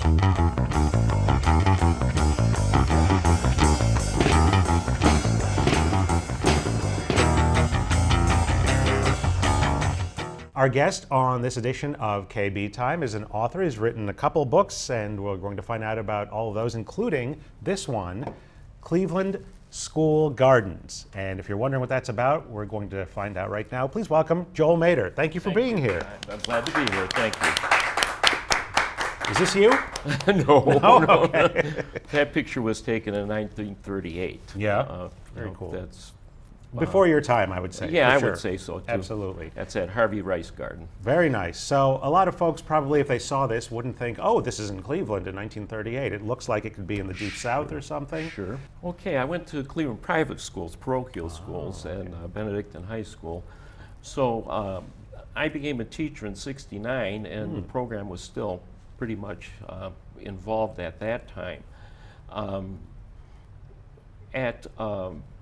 Our guest on this edition of KBTime is an author. He's written a couple books, and we're going to find out about all of those, including this one, Cleveland School Gardens. And if you're wondering what that's about, we're going to find out right now. Please welcome Joel Mader. Thank you for being here. I'm glad to be here. Thank you. Is this you? No. Okay. That picture was taken in 1938. Yeah. Very cool. That's before your time, I would say. Yeah, I sure. would say so too. Absolutely. That's at Harvey Rice Garden. Very nice. So a lot of folks probably, if they saw this, wouldn't think, oh, this is in Cleveland in 1938. It looks like it could be in the Deep South or something. Sure. Okay, I went to Cleveland private schools, parochial schools, and Benedictine High School. So I became a teacher in '69, and the program was still pretty much involved at that time. At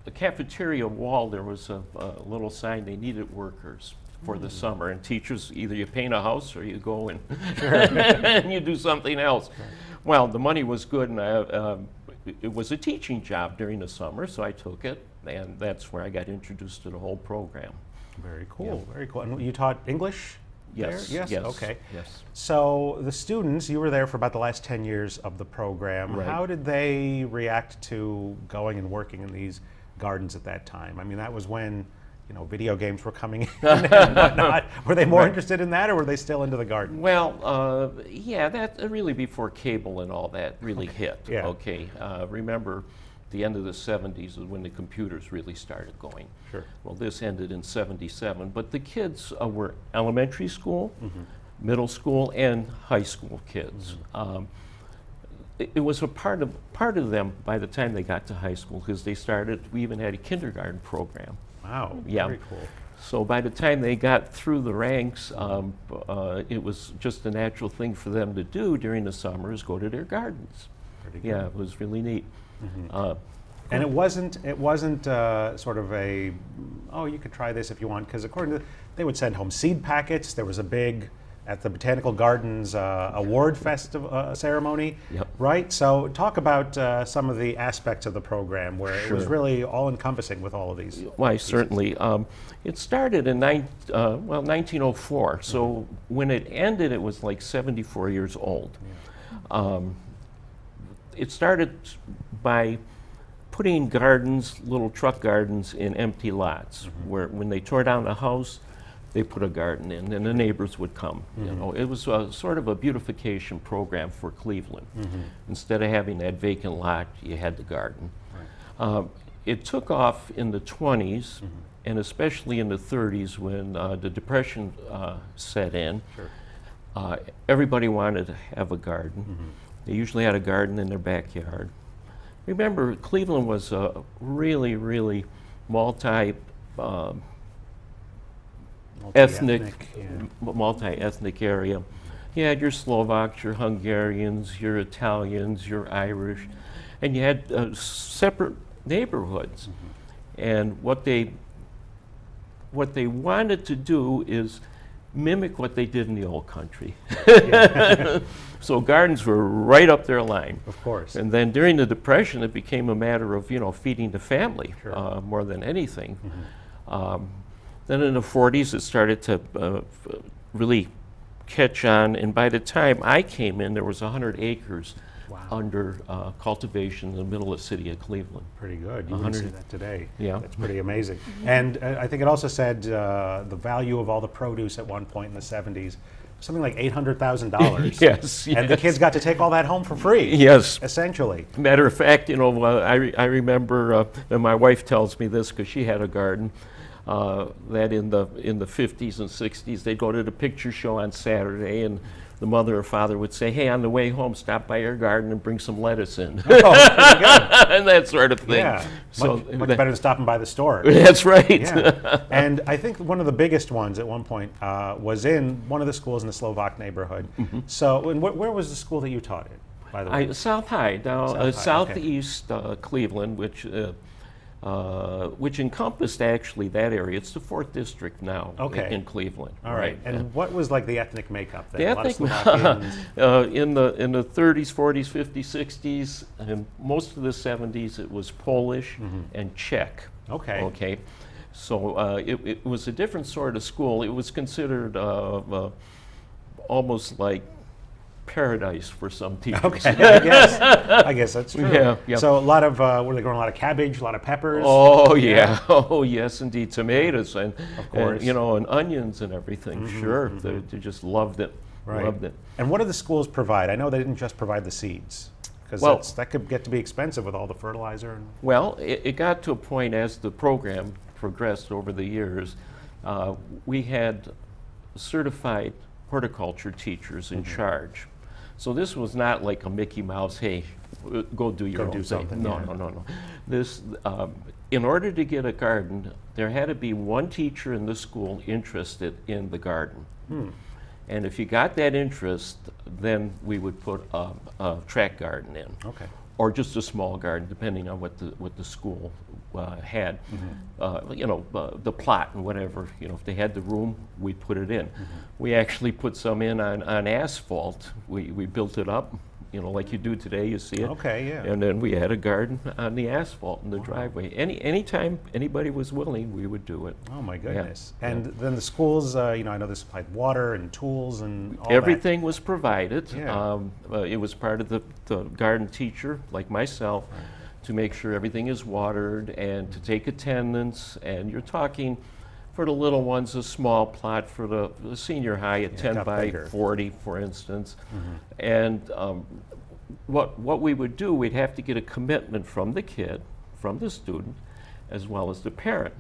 the cafeteria wall, there was a little sign, they needed workers for the summer, and teachers, either you paint a house or you go and, and you do something else. Right. Well, the money was good, and it was a teaching job during the summer, so I took it, and that's where I got introduced to the whole program. Very cool, Yeah. very cool. And you taught English? Yes. There? Yes. Yes. Okay. Yes. So the students, you were there for about the last 10 years of the program. Right. How did they react to going and working in these gardens at that time? I mean, that was when, you know, video games were coming in and whatnot. Were they more Right. interested in that, or were they still into the garden? Well, yeah, that really before cable and all that really hit. Yeah. Okay. Remember, the end of the '70s is when the computers really started going. Sure. Well, this ended in '77, but the kids were elementary school, middle school, and high school kids. It was a part of them by the time they got to high school, because they started. We even had a kindergarten program. Wow. Yeah. Very cool. So by the time they got through the ranks, it was just a natural thing for them to do during the summers, go to their gardens. Pretty good. Yeah, it was really neat. And it wasn't sort of a, oh, you could try this if you want, because according to, they would send home seed packets. There was a big, at the Botanical Gardens, award festival ceremony, Yep. right? So talk about some of the aspects of the program where it was Sure. really all-encompassing with all of these. Why, certainly. It started in 1904, so when it ended, it was like 74 years old. It started by putting gardens, little truck gardens, in empty lots, where when they tore down a house, they put a garden in, and the neighbors would come. You know, it was sort of a beautification program for Cleveland. Instead of having that vacant lot, you had the garden. Right. It took off in the 20s, and especially in the 30s when the Depression set in. Sure. Everybody wanted to have a garden. They usually had a garden in their backyard. Remember, Cleveland was a really, really multi-ethnic area. You had your Slovaks, your Hungarians, your Italians, your Irish, and you had separate neighborhoods. And what they wanted to do is mimic what they did in the old country. So gardens were right up their line. Of course. And then during the Depression, it became a matter of, you know, feeding the family. Sure. More than anything. Then in the 40s, it started to really catch on, and by the time I came in, there was 100 acres under cultivation in the middle of the city of Cleveland. Pretty good. You wouldn't see that today. Yeah. That's pretty amazing. And I think it also said the value of all the produce at one point in the 70s, something like $800,000. Yes, And the kids got to take all that home for free. Yes. Essentially. Matter of fact, you know, I remember, and my wife tells me this because she had a garden, that in the 50s and 60s, they'd go to the picture show on Saturday, and the mother or father would say, hey, on the way home, stop by your garden and bring some lettuce in. Oh, pretty good. And that sort of thing. Yeah, So much better than stopping by the store. That's right. Yeah. And I think one of the biggest ones at one point was in one of the schools in the Slovak neighborhood. So and where was the school that you taught in, by the way? South High, down South High, southeast Cleveland, which which encompassed actually that area. It's the 4th district now in Cleveland. All right. And what was like the ethnic makeup then? The A lot of ethnic Slovakians? in the 30s, 40s, 50s, 60s, and most of the 70s, it was Polish and Czech. Okay. So it was a different sort of school. It was considered almost like paradise for some teachers. Okay, I guess that's true. Yeah. So a lot of, were they growing a lot of cabbage, a lot of peppers? Oh yeah. Oh yes, indeed, tomatoes and of course, and onions and everything. Sure, they just loved it. Right. Loved it. And what do the schools provide? I know they didn't just provide the seeds, because that could get to be expensive with all the fertilizer. Well, it got to a point as the program progressed over the years. We had certified horticulture teachers in charge. So this was not like a Mickey Mouse, hey, go do your own thing. No. This, in order to get a garden, there had to be one teacher in the school interested in the garden. And if you got that interest, then we would put a track garden in. Okay. Or just a small garden, depending on what the school had. The plot and whatever. If they had the room, we'd put it in. We actually put some in on asphalt. We built it up, like you do today. You see it. Okay, yeah. And then we had a garden on the asphalt in the driveway. Anytime anybody was willing, we would do it. Oh my goodness! Yeah. And then the schools, I know they supplied water and tools and all everything was provided. Yeah. It was part of the garden teacher, like myself, to make sure everything is watered and to take attendance. And you're talking, for the little ones, a small plot. For the senior high, at 10 by 40, for instance. And what we would do, we'd have to get a commitment from the kid, from the student, as well as the parent.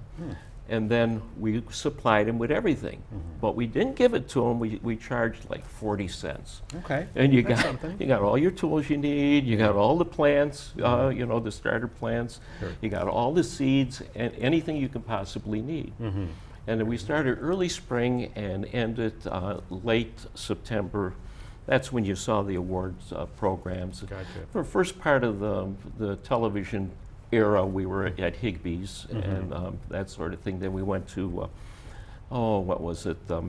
And then we supplied him with everything. But we didn't give it to him. We charged like 40 cents. Okay. And you got all your tools you need. You got all the plants, the starter plants. Sure. You got all the seeds and anything you can possibly need. And then we started early spring and ended late September. That's when you saw the awards programs. Gotcha. For the first part of the television era, we were at Higbee's and that sort of thing. Then we went to, what was it? The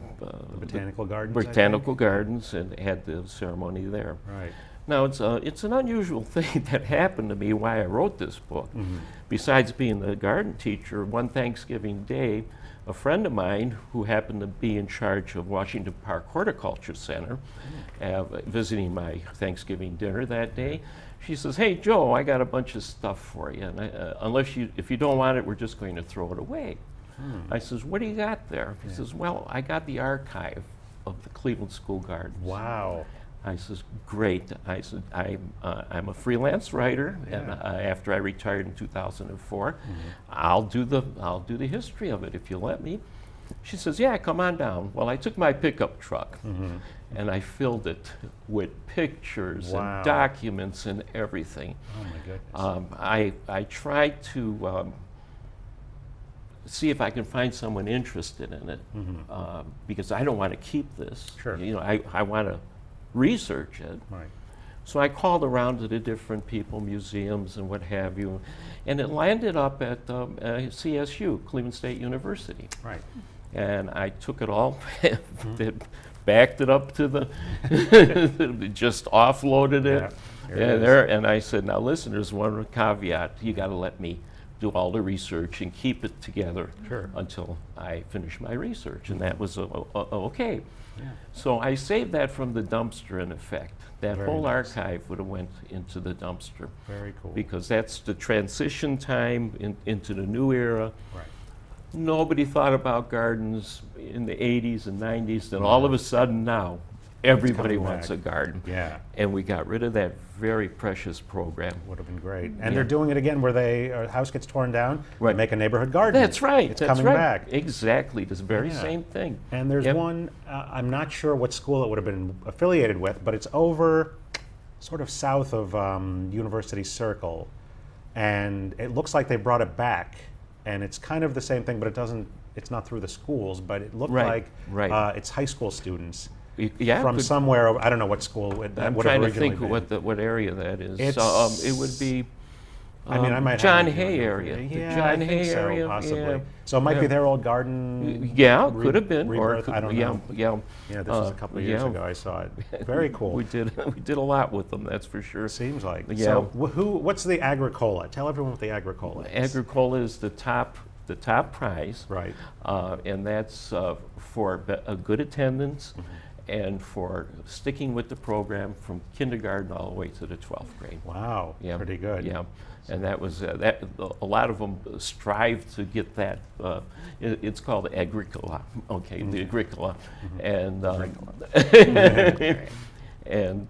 Botanical Gardens. Botanical Gardens, and had the ceremony there. Right. Now, it's an unusual thing that happened to me, why I wrote this book. Besides being the garden teacher, one Thanksgiving Day, a friend of mine who happened to be in charge of Washington Park Horticulture Center, visiting my Thanksgiving dinner that day, she says, "Hey, Joe, I got a bunch of stuff for you, and if you don't want it, we're just going to throw it away." I says, "What do you got there?" He says, "Well, I got the archive of the Cleveland School Gardens." Wow. I says, "Great." I said, I'm a freelance writer, and after I retired in 2004, I'll do the history of it if you let me. She says, "Yeah, come on down." Well, I took my pickup truck and I filled it with pictures and documents and everything. Oh my goodness. I tried to see if I can find someone interested in it because I don't want to keep this. Sure. I want to research it. Right. So I called around to the different people, museums and what have you, and it landed up at CSU, Cleveland State University. Right. And I took it all, backed it up to the, just offloaded it, and I said, "Now listen, there's one caveat. You got to let me do all the research and keep it together until I finish my research." And that was okay. Yeah. So I saved that from the dumpster, in effect. That whole archive would have went into the dumpster. Very cool. Because that's the transition time into the new era. Right. Nobody thought about gardens in the 80s and 90s, and all of a sudden now, everybody wants a garden. Yeah. And we got rid of that very precious program. Would have been great. And they're doing it again where a house gets torn down, they make a neighborhood garden. That's right. It's coming back. Exactly. This very same thing. And there's one, I'm not sure what school it would have been affiliated with, but it's over sort of south of University Circle. And it looks like they brought it back. And it's kind of the same thing, but it's not through the schools, but it looked like it's high school students. From somewhere, I don't know what school it would have originally been. I'm trying to think what area that is. It would be I mean, I might John have Hay area. Yeah, The John I think Hay so, area. possibly. Yeah. So it might be Yeah. their old garden. Yeah, could have been. Rebirth, I don't know. Yeah. Yeah, this was a couple of years ago. I saw it. Very cool. We did a lot with them. That's for sure. Seems like. Yeah. So what's the Agricola? Tell everyone what the Agricola is. Agricola is the top prize. Right. And that's for a good attendance and for sticking with the program from kindergarten all the way to the 12th grade. Wow. Yeah. Pretty good. Yeah. And that was that. A lot of them strive to get that. It's called Agricola. Okay, the Agricola, and and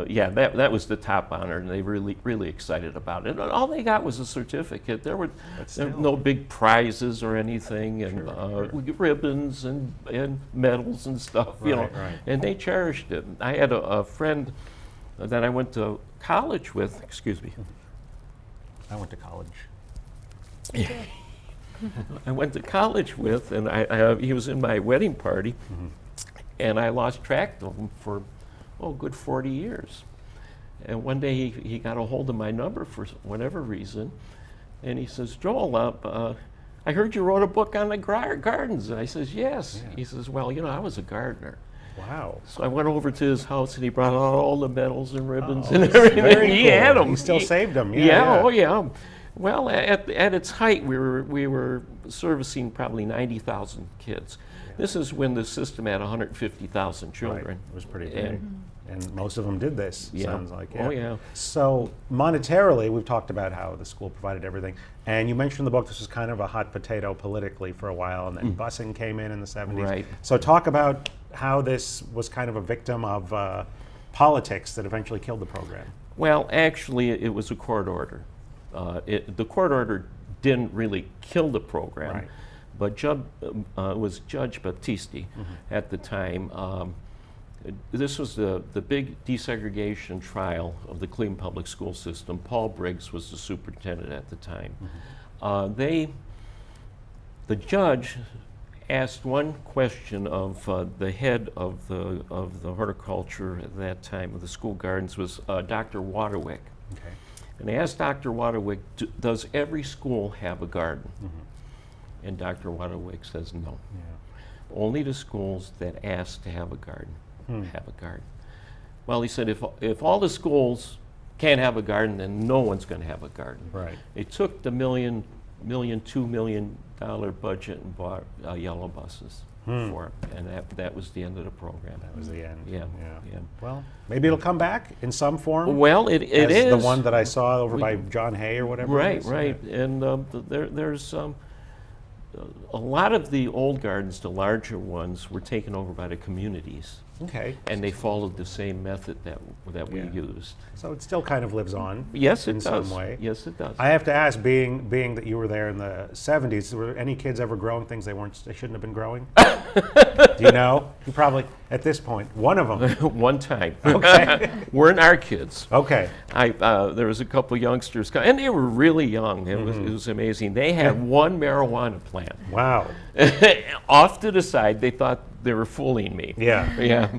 yeah, that was the top honor, and they really excited about it. And all they got was a certificate. There were no big prizes or anything, and we get ribbons and medals and stuff, you know. Right. And they cherished it. I had a friend that I went to college with. Excuse me. I went to college. I went to college with, and he was in my wedding party, and I lost track of him for, good 40 years. And one day he got a hold of my number for whatever reason, and he says, Joel, I heard you wrote a book on the gardens. And I says, yes. Yeah. He says, well, I was a gardener. Wow. So I went over to his house, and he brought out all the medals and ribbons and everything. Very He cool. had them. He still saved them. Yeah. Oh, yeah. Well, at its height, we were servicing probably 90,000 kids. Yeah. This is when the system had 150,000 children. Right. It was pretty big. And most of them did this, sounds like. Yeah. Oh, yeah. So monetarily, we've talked about how the school provided everything. And you mentioned in the book this was kind of a hot potato politically for a while, and then busing came in the 70s. Right. So talk about how this was kind of a victim of politics that eventually killed the program. Well, actually, it was a court order. The court order didn't really kill the program, Right. but it was Judge Battisti at the time. This was the big desegregation trial of the Cleveland public school system. Paul Briggs was the superintendent at the time. The judge asked one question of the head of the horticulture at that time of the school gardens, was Dr. Waterwick. Okay. And they asked Dr. Waterwick, does every school have a garden? And Dr. Waterwick says no. Yeah. Only the schools that ask to have a garden have a garden. Well, he said, if all the schools can't have a garden, then no one's going to have a garden. Right. They took the $2 million budget and bought yellow buses for it, and that was the end of the program. That was the end. Yeah. Well, maybe it'll come back in some form. Well, it as is the one that I saw over by John Hay or whatever. Right, it is. right. And there's a lot of the old gardens, the larger ones, were taken over by the communities. Okay. And they followed the same method that we used. So it still kind of lives on. Yes, it in does. some way. Yes, it does. I have to ask, being that you were there in the 70s, were any kids ever growing things they shouldn't have been growing? Do you know? You probably, at this point, one of them. One time. Okay. Weren't our kids. Okay. There was a couple youngsters, and they were really young. It was amazing. They had one marijuana plant. Wow. Off to the side, they thought they were fooling me. Yeah. Yeah,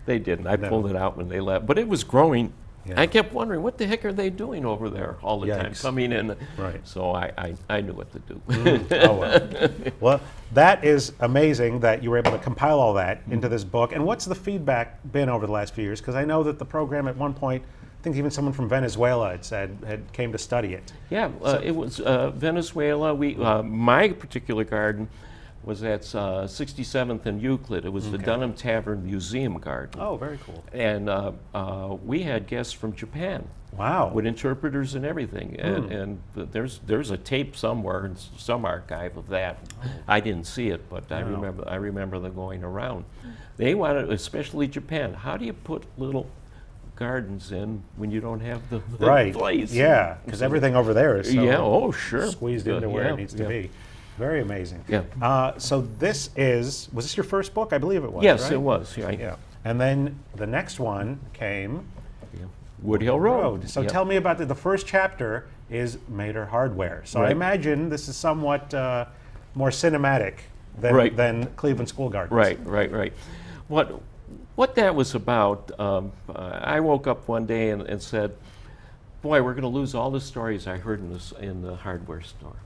they didn't. I pulled it out when they left. But it was growing. Yeah. I kept wondering, what the heck are they doing over there all the time, Yikes. coming in? Right. So I knew what to do. Oh, well. Well, that is amazing that you were able to compile all that into this book. And what's the feedback been over the last few years? Because I know that the program at one point, I think even someone from Venezuela had came to study it. Yeah, it was Venezuela. My particular garden was at 67th and Euclid. It was the Dunham Tavern Museum Garden. Oh, very cool. And we had guests from Japan. Wow. With interpreters and everything. And there's a tape somewhere in some archive of that. I didn't see it, but I remember them going around. They wanted, especially Japan, how do you put little gardens in when you don't have the right. place? Yeah, because everything over there is so sure. squeezed into where it needs to be. Very amazing. Yeah. So was this your first book? I believe it was, Yes, right? it was. Yeah. And then the next one came Woodhill Road. So tell me about the first chapter is Mater Hardware. So I imagine this is somewhat more cinematic than Cleveland School Gardens. Right. What that was about, I woke up one day and said, boy, we're going to lose all the stories I heard in the hardware store.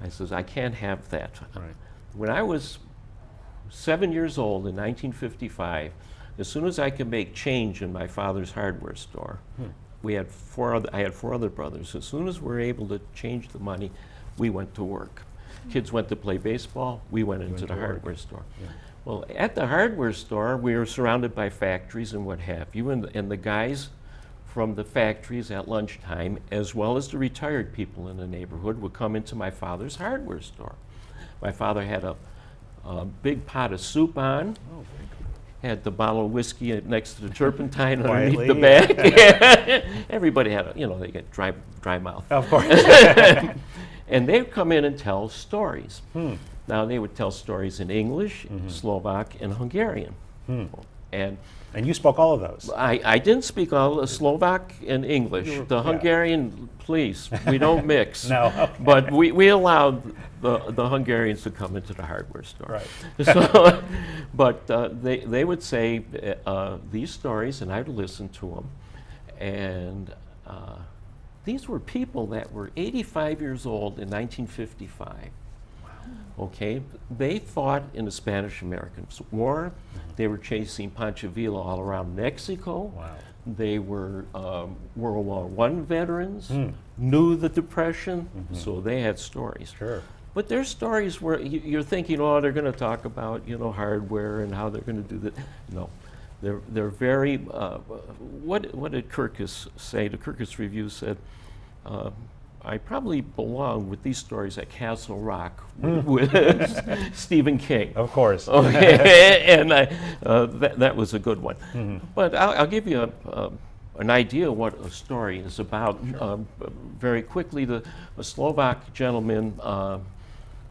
I says, I can't have that. Right. When I was 7 years old in 1955, as soon as I could make change in my father's hardware store, I had 4 other brothers. As soon as we were able to change the money, we went to work. Kids went to play baseball, we went into the hardware store. Yeah. Well, at the hardware store, we were surrounded by factories and what have you, and the guys from the factories at lunchtime, as well as the retired people in the neighborhood, would come into my father's hardware store. My father had a big pot of soup on, had the bottle of whiskey next to the turpentine underneath the bag. Everybody had they get dry mouth. Of course. And they'd come in and tell stories. Now, they would tell stories in English, Slovak, and Hungarian. And you spoke all of those? I didn't speak all the Slovak and English. The Hungarian, please, we don't mix. No. But we allowed the Hungarians to come into the hardware store. Right. So, but they would say these stories, and I'd listen to them. And these were people that were 85 years old in 1955. Okay, they fought in the Spanish-American War. They were chasing Pancho Villa all around Mexico. Wow. They were World War I veterans, knew the Depression, so they had stories. Sure. But their stories were, you're thinking, oh, they're going to talk about, hardware and how they're going to do that. No, they're very, what did Kirkus say? The Kirkus Review said, I probably belong with these stories at Castle Rock with Stephen King. Of course. Okay, and that was a good one. But I'll give you an idea of what a story is about. Sure. Very quickly, a Slovak gentleman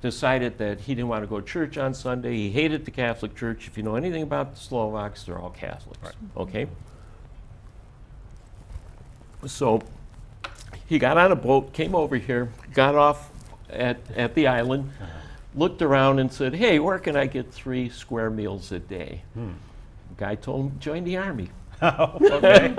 decided that he didn't want to go to church on Sunday. He hated the Catholic Church. If you know anything about the Slovaks, they're all Catholics. Right. Okay? So he got on a boat, came over here, got off at the island, looked around and said, hey, where can I get 3 square meals a day? The guy told him, join the Army. Oh, okay.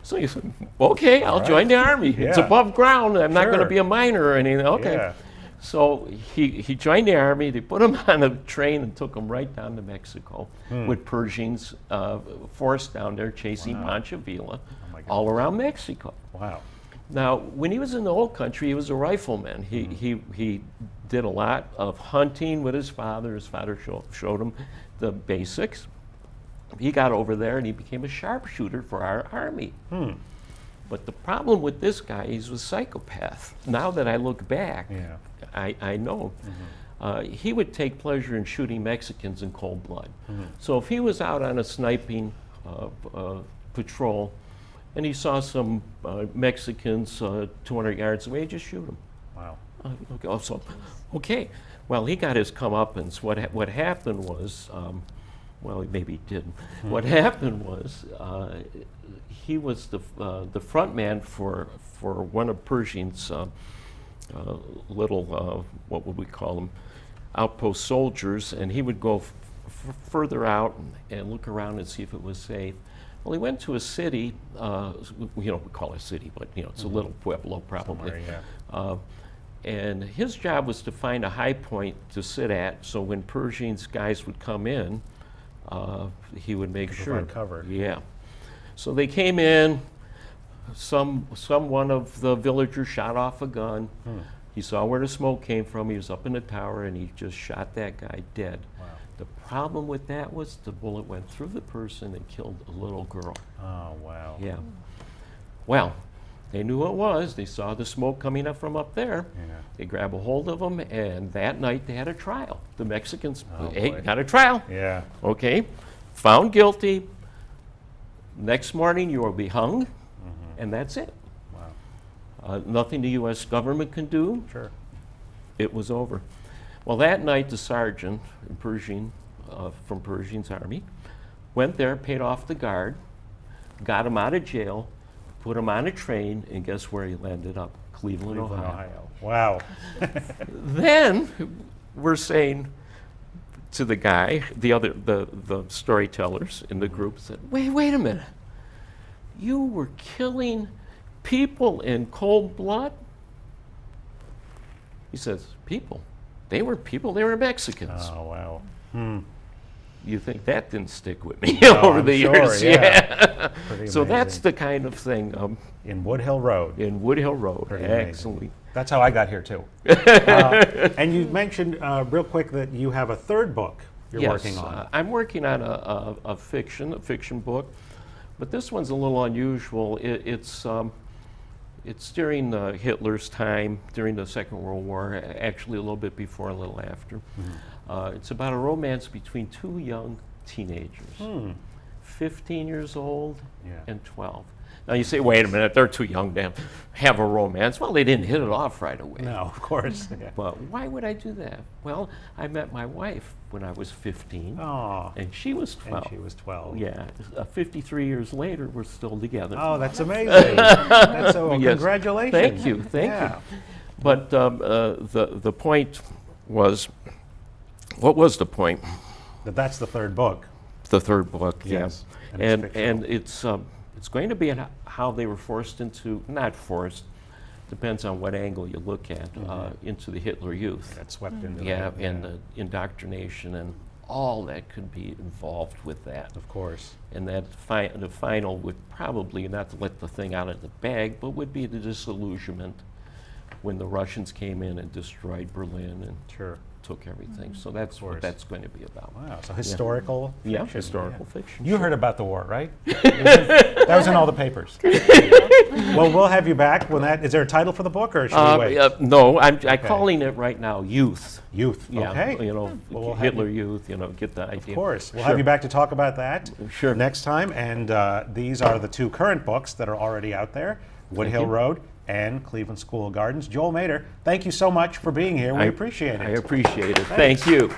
So he said, okay, I'll join the Army. Yeah. It's above ground. I'm not going to be a miner or anything. Okay. Yeah. So he joined the Army. They put him on a train and took him right down to Mexico with Pershings forced down there chasing Pancho Villa all around Mexico. Wow. Now, when he was in the old country, he was a rifleman. He did a lot of hunting with his father. His father showed him the basics. He got over there and he became a sharpshooter for our Army. But the problem with this guy, he's a psychopath. Now that I look back, I know. He would take pleasure in shooting Mexicans in cold blood. So if he was out on a sniping patrol and he saw some Mexicans 200 yards away, he'd just shoot them. Wow. Okay. Well, he got his comeuppance. What happened was, well, maybe he didn't. What happened was he was the front man for one of Pershing's little, what would we call them, outpost soldiers, and he would go further out and look around and see if it was safe. Well, he went to a city, we call it a city, but it's a little pueblo probably. Somewhere, and his job was to find a high point to sit at, so when Pershing's guys would come in, he would make sure. Covered. Yeah. So they came in. One of the villagers shot off a gun. He saw where the smoke came from. He was up in the tower, and he just shot that guy dead. Wow. The problem with that was the bullet went through the person and killed a little girl. Oh, wow. Yeah. Well, they knew what it was. They saw the smoke coming up from up there. Yeah. They grabbed a hold of him, and that night they had a trial. The Mexicans got a trial. Yeah. Okay. Found guilty. Next morning you will be hung, and that's it. Wow. Nothing the U.S. government can do. Sure. It was over. Well, that night the sergeant in Pershing, from Pershing's Army went there, paid off the guard, got him out of jail, put him on a train, and guess where he landed up? Cleveland, Ohio. Wow. Then we're saying to the guy, the storytellers in the group said, wait a minute. You were killing people in cold blood? He says, people? They were people, they were Mexicans. Oh, wow. You think that didn't stick with me Oh, over I'm the sure, years? yeah. Pretty So that's amazing. the kind of thing In Woodhill Road. in Woodhill Road. Pretty amazing. Excellent. That's how I got here, too. And you mentioned real quick that you have a third book you're working on. I'm working on a fiction book, but this one's a little unusual. It's during Hitler's time, during the Second World War, actually a little bit before, a little after. It's about a romance between two young teenagers, 15 years old and 12. Now you say, wait a minute, they're too young to have a romance. Well, they didn't hit it off right away. No, of course. Yeah. But why would I do that? Well, I met my wife when I was 15, Oh, and she was 12. and she was 12. Yeah, 53 years later, we're still together. Oh, that's amazing. That's so, Yes. congratulations. Thank you, thank you. But the point was, what was the point? That's the third book. The third book, Yes, yeah. and it's And it's going to be how they were forced into, not forced, depends on what angle you look at, into the Hitler Youth. That's swept into Yeah, that. and the indoctrination and all that could be involved with that. Of course. And that the final would probably, not to let the thing out of the bag, but would be the disillusionment when the Russians came in and destroyed Berlin and Sure. took everything. So that's course. what that's going to be about. Wow, so historical Yeah, fiction. historical fiction. You heard about the war, right? That was in all the papers. Well, we'll have you back when that. Is there a title for the book, or should we wait? No, I'm calling it right now Youth. Youth. Yeah, Okay. you know, Well, we'll have Hitler Youth, you know, get the idea. Of course. We'll Sure. have you back to talk about that Sure. next time. And these are the two current books that are already out there, Woodhill you. Road and Cleveland School Gardens. Joel Mader, thank you so much for being here. We appreciate it. I appreciate it. Thank you.